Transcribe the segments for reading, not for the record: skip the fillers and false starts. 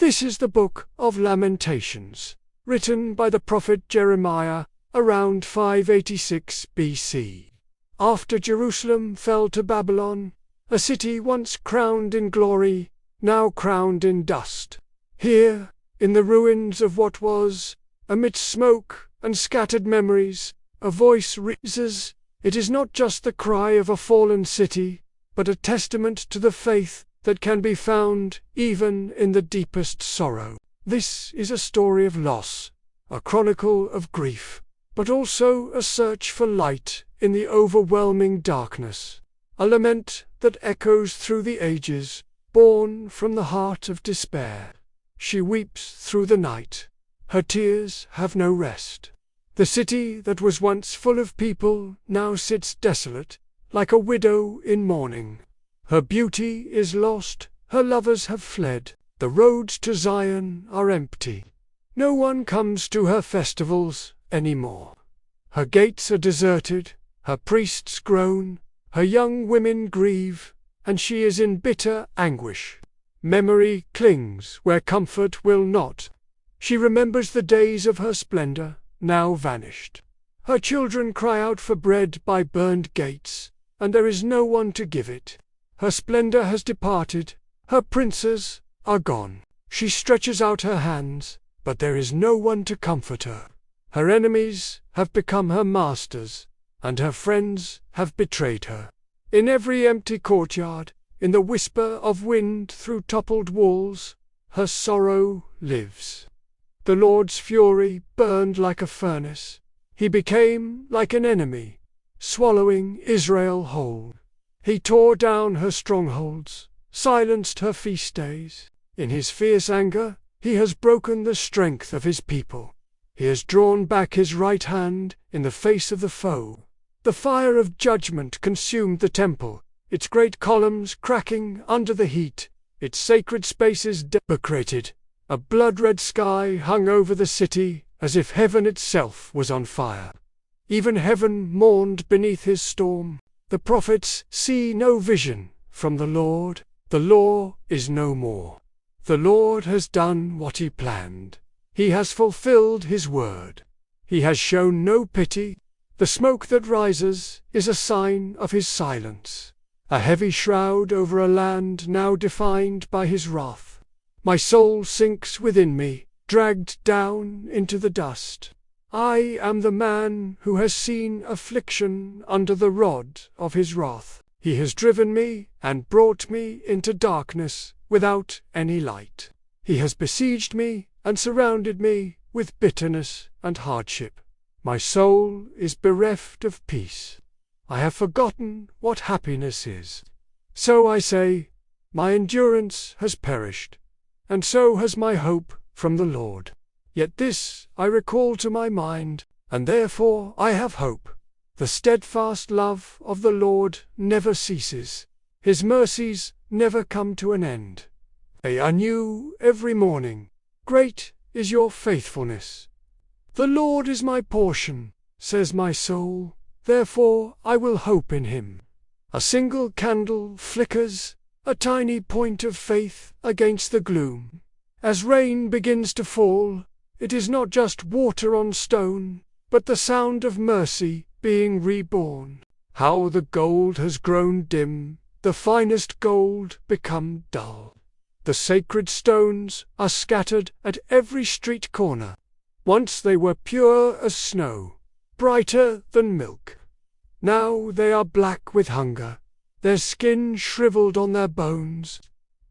This is the book of Lamentations, written by the prophet Jeremiah around 586 BC. After Jerusalem fell to Babylon, a city once crowned in glory, now crowned in dust. Here, in the ruins of what was, amidst smoke and scattered memories, a voice rises. It is not just the cry of a fallen city, but a testament to the faith that can be found even in the deepest sorrow. This is a story of loss, a chronicle of grief, but also a search for light in the overwhelming darkness, a lament that echoes through the ages, born from the heart of despair. She weeps through the night. Her tears have no rest. The city that was once full of people now sits desolate, like a widow in mourning. Her beauty is lost, her lovers have fled, the roads to Zion are empty. No one comes to her festivals anymore. Her gates are deserted, her priests groan, her young women grieve, and she is in bitter anguish. Memory clings where comfort will not. She remembers the days of her splendor, now vanished. Her children cry out for bread by burned gates, and there is no one to give it. Her splendor has departed, her princes are gone. She stretches out her hands, but there is no one to comfort her. Her enemies have become her masters, and her friends have betrayed her. In every empty courtyard, in the whisper of wind through toppled walls, her sorrow lives. The Lord's fury burned like a furnace. He became like an enemy, swallowing Israel whole. He tore down her strongholds, silenced her feast days. In his fierce anger, he has broken the strength of his people. He has drawn back his right hand in the face of the foe. The fire of judgment consumed the temple, its great columns cracking under the heat, its sacred spaces desecrated. A blood-red sky hung over the city, as if heaven itself was on fire. Even heaven mourned beneath his storm. The prophets see no vision from the Lord. The law is no more. The Lord has done what he planned. He has fulfilled his word. He has shown no pity. The smoke that rises is a sign of his silence, a heavy shroud over a land now defined by his wrath. My soul sinks within me, dragged down into the dust. I am the man who has seen affliction under the rod of his wrath. He has driven me and brought me into darkness without any light. He has besieged me and surrounded me with bitterness and hardship. My soul is bereft of peace. I have forgotten what happiness is. So I say, my endurance has perished, and so has my hope from the Lord. Yet this I recall to my mind, and therefore I have hope. The steadfast love of the Lord never ceases. His mercies never come to an end. They are new every morning. Great is your faithfulness. The Lord is my portion, says my soul, therefore I will hope in him. A single candle flickers, a tiny point of faith against the gloom. As rain begins to fall, it is not just water on stone, but the sound of mercy being reborn. How the gold has grown dim, the finest gold become dull. The sacred stones are scattered at every street corner. Once they were pure as snow, brighter than milk. Now they are black with hunger, their skin shriveled on their bones.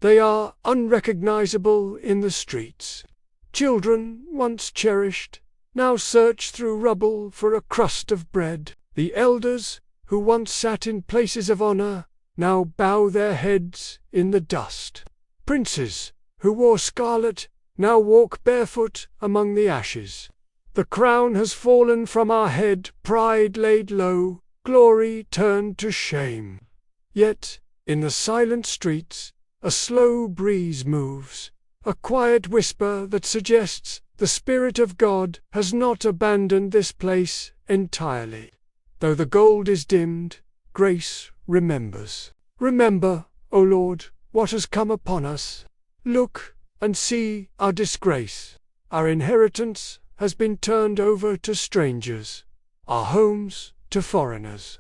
They are unrecognizable in the streets. Children, once cherished, now search through rubble for a crust of bread. The elders, who once sat in places of honor, now bow their heads in the dust. Princes, who wore scarlet, now walk barefoot among the ashes. The crown has fallen from our head, pride laid low, glory turned to shame. Yet, in the silent streets, a slow breeze moves, a quiet whisper that suggests the Spirit of God has not abandoned this place entirely. Though the gold is dimmed, grace remembers. Remember, O Lord, what has come upon us. Look, and see our disgrace. Our inheritance has been turned over to strangers, our homes to foreigners.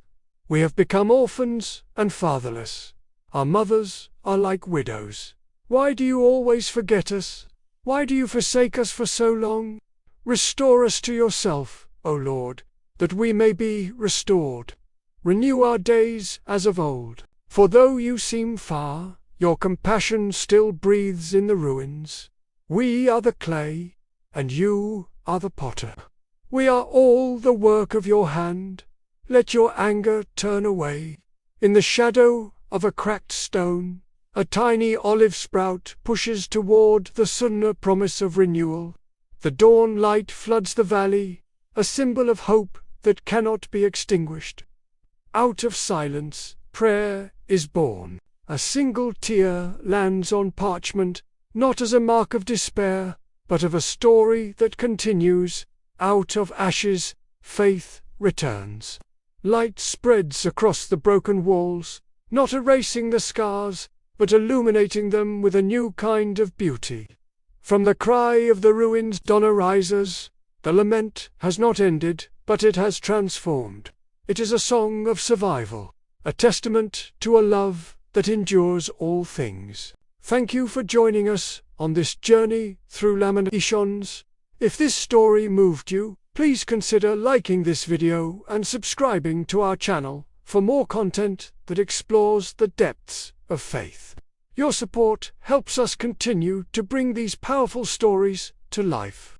We have become orphans and fatherless. Our mothers are like widows. Why do you always forget us? Why do you forsake us for so long? Restore us to yourself, O Lord, that we may be restored. Renew our days as of old. For though you seem far, your compassion still breathes in the ruins. We are the clay, and you are the potter. We are all the work of your hand. Let your anger turn away. In the shadow of a cracked stone, a tiny olive sprout pushes toward the sooner promise of renewal. The dawn light floods the valley, a symbol of hope that cannot be extinguished. Out of silence, prayer is born. A single tear lands on parchment, not as a mark of despair, but of a story that continues. Out of ashes, faith returns. Light spreads across the broken walls, not erasing the scars, but illuminating them with a new kind of beauty. From the cry of the ruined dawn arises. The lament has not ended, but it has transformed. It is a song of survival, a testament to a love that endures all things. Thank you for joining us on this journey through Lamentations. If this story moved you, please consider liking this video and subscribing to our channel for more content that explores the depths of faith. Your support helps us continue to bring these powerful stories to life.